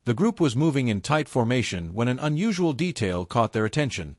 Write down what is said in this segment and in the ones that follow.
The group was moving in tight formation when an unusual detail caught their attention.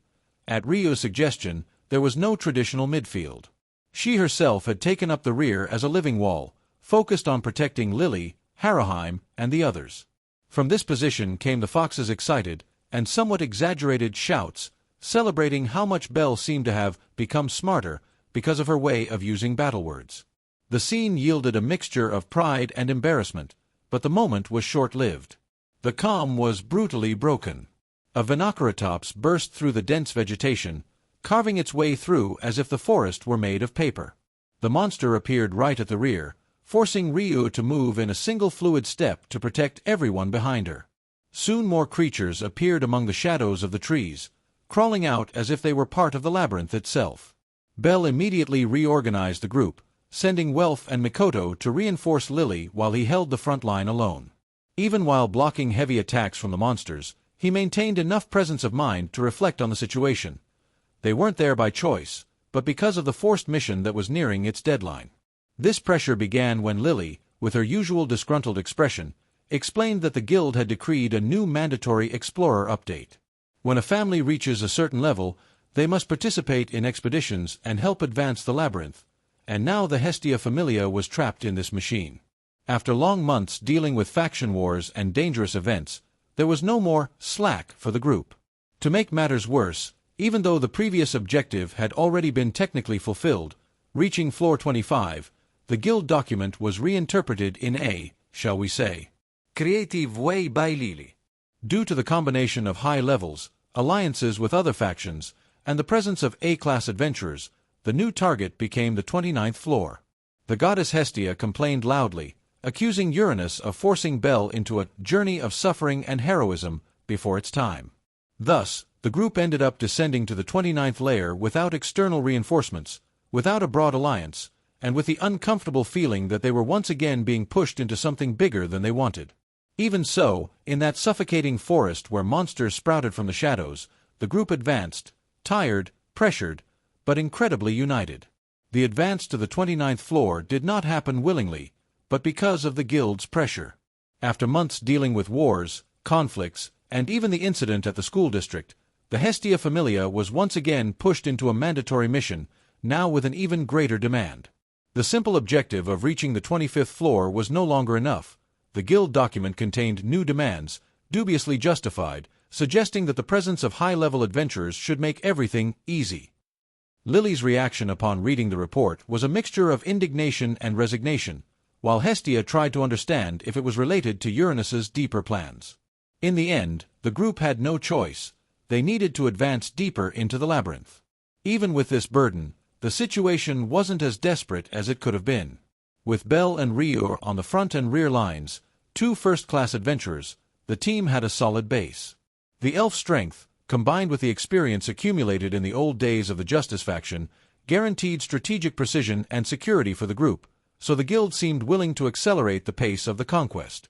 At Ryu's suggestion, there was no traditional midfield. She herself had taken up the rear as a living wall, focused on protecting Lily, Haruheim, and the others. From this position came the Fox's excited and somewhat exaggerated shouts, celebrating how much Belle seemed to have become smarter because of her way of using battle words. The scene yielded a mixture of pride and embarrassment, but the moment was short-lived. The calm was brutally broken. A Vinoceratops burst through the dense vegetation, carving its way through as if the forest were made of paper. The monster appeared right at the rear, forcing Ryu to move in a single fluid step to protect everyone behind her. Soon more creatures appeared among the shadows of the trees, crawling out as if they were part of the labyrinth itself. Belle immediately reorganized the group, sending Welf and Mikoto to reinforce Lily while he held the front line alone. Even while blocking heavy attacks from the monsters, he maintained enough presence of mind to reflect on the situation. They weren't there by choice, but because of the forced mission that was nearing its deadline. This pressure began when Lily, with her usual disgruntled expression, explained that the guild had decreed a new mandatory explorer update. When a family reaches a certain level, they must participate in expeditions and help advance the labyrinth, and now the Hestia Familia was trapped in this machine. After long months dealing with faction wars and dangerous events, there was no more slack for the group. To make matters worse, even though the previous objective had already been technically fulfilled, reaching floor 25, the guild document was reinterpreted in a, shall we say, creative way by Lily. Due to the combination of high levels, alliances with other factions, and the presence of A-class adventurers, the new target became the 29th floor. The goddess Hestia complained loudly, accusing Uranus of forcing Belle into a journey of suffering and heroism before its time. Thus, the group ended up descending to the 29th layer without external reinforcements, without a broad alliance, and with the uncomfortable feeling that they were once again being pushed into something bigger than they wanted. Even so, in that suffocating forest where monsters sprouted from the shadows, the group advanced, tired, pressured, but incredibly united. The advance to the 29th floor did not happen willingly, but because of the guild's pressure. After months dealing with wars, conflicts, and even the incident at the school district, the Hestia Familia was once again pushed into a mandatory mission, now with an even greater demand. The simple objective of reaching the 25th floor was no longer enough. The guild document contained new demands, dubiously justified, suggesting that the presence of high-level adventurers should make everything easy. Lily's reaction upon reading the report was a mixture of indignation and resignation, while Hestia tried to understand if it was related to Uranus's deeper plans. In the end, the group had no choice. They needed to advance deeper into the labyrinth. Even with this burden, the situation wasn't as desperate as it could have been. With Belle and Ryu on the front and rear lines, two first-class adventurers, the team had a solid base. The elf strength, combined with the experience accumulated in the old days of the Justice faction, guaranteed strategic precision and security for the group, so the guild seemed willing to accelerate the pace of the conquest.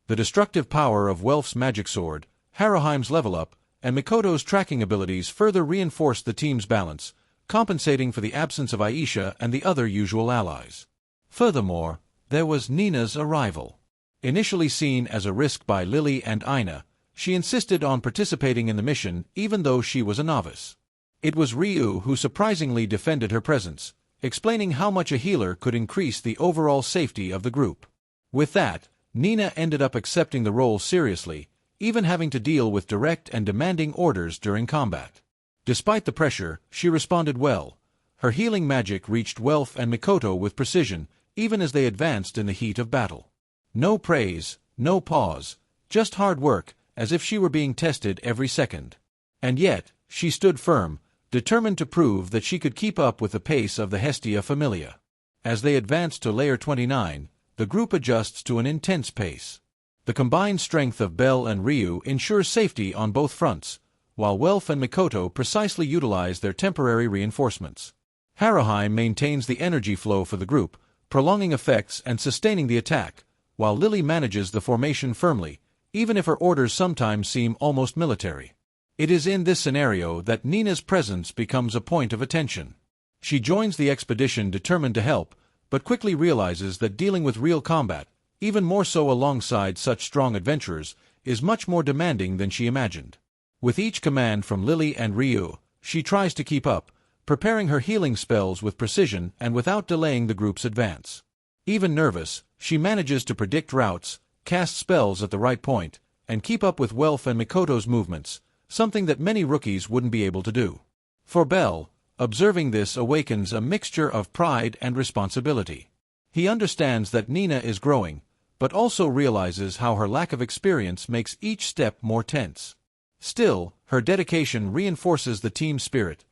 The destructive power of Welf's magic sword, Haruheim's level-up, and Mikoto's tracking abilities further reinforced the team's balance, compensating for the absence of Aisha and the other usual allies. Furthermore, there was Nina's arrival. Initially seen as a risk by Lily and Ina, she insisted on participating in the mission even though she was a novice. It was Ryu who surprisingly defended her presence, explaining how much a healer could increase the overall safety of the group. With that, Nina ended up accepting the role seriously, even having to deal with direct and demanding orders during combat. Despite the pressure, she responded well. Her healing magic reached Welf and Mikoto with precision, even as they advanced in the heat of battle. No praise, no pause, just hard work, as if she were being tested every second. And yet, she stood firm, determined to prove that she could keep up with the pace of the Hestia Familia. As they advance to Layer 29, the group adjusts to an intense pace. The combined strength of Belle and Ryu ensures safety on both fronts, while Welf and Mikoto precisely utilize their temporary reinforcements. Haruheim maintains the energy flow for the group, prolonging effects and sustaining the attack, while Lily manages the formation firmly, even if her orders sometimes seem almost military. It is in this scenario that Nina's presence becomes a point of attention. She joins the expedition determined to help, but quickly realizes that dealing with real combat, even more so alongside such strong adventurers, is much more demanding than she imagined. With each command from Lily and Ryu, she tries to keep up, preparing her healing spells with precision and without delaying the group's advance. Even nervous, she manages to predict routes, cast spells at the right point, and keep up with Welf and Mikoto's movements, something that many rookies wouldn't be able to do. For Bell, observing this awakens a mixture of pride and responsibility. He understands that Nina is growing, but also realizes how her lack of experience makes each step more tense. Still, her dedication reinforces the team spirit.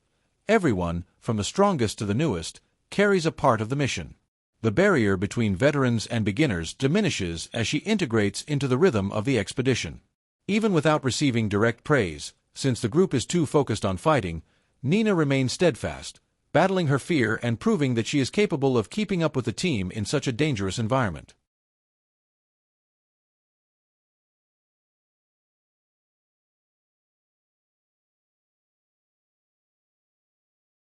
Everyone, from the strongest to the newest, carries a part of the mission. The barrier between veterans and beginners diminishes as she integrates into the rhythm of the expedition. Even without receiving direct praise, since the group is too focused on fighting, Nina remains steadfast, battling her fear and proving that she is capable of keeping up with the team in such a dangerous environment.